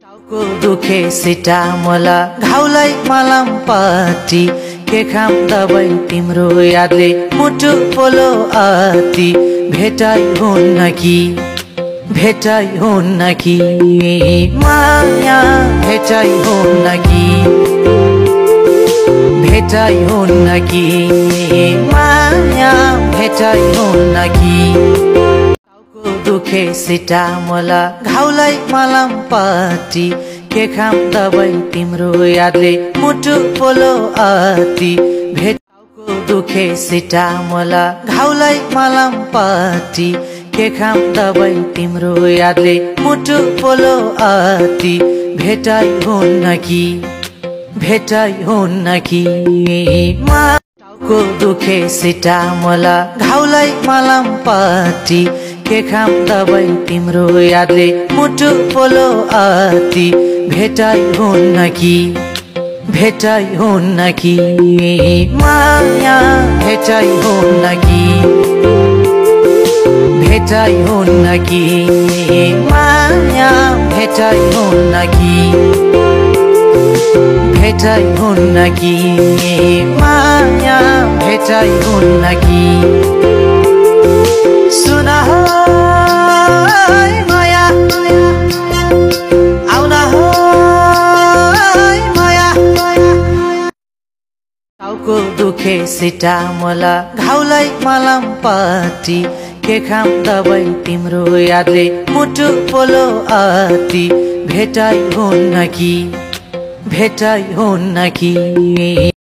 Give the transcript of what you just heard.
टाउको दुखे सिटा मोला घाउलाई मलम पट्टी के खाम दबाई तिम्रो यादले मुटु पोलो आती भेटाइ हुन्न कि माया भेटाइ हुन्न कि माया भेटाइ हुन्न कि टाउको दुखे सिटा मोला घाउलाई मलम पट्टी के खाम दबाई तिम्रो यादले मुटु पोलो आती टाउको दुखे सिटा मोला घाउलाई मलम पट्टी के खाम दबाई तिम्रो यादले मुटु पोलो आती भेटाइ हुन्न कि टाउको दुखे सिटा मोला घाउलाई मलम पट्टी के खाम दबाई तिम्रो यादले मुटु पोलो आती भेटाइ हुन्न कि माया भेटाइ हुन्न कि माया भेटाइ हुन्न कि माया भेटाइ हुन्न कि सुन है माया आउन है माया टाउको दुखे सिटा मोला घाउलाई मलम पट्टी के खाम दबाई तिम्रो यादले मुटु पोलो आती भेटाइ हुन्न कि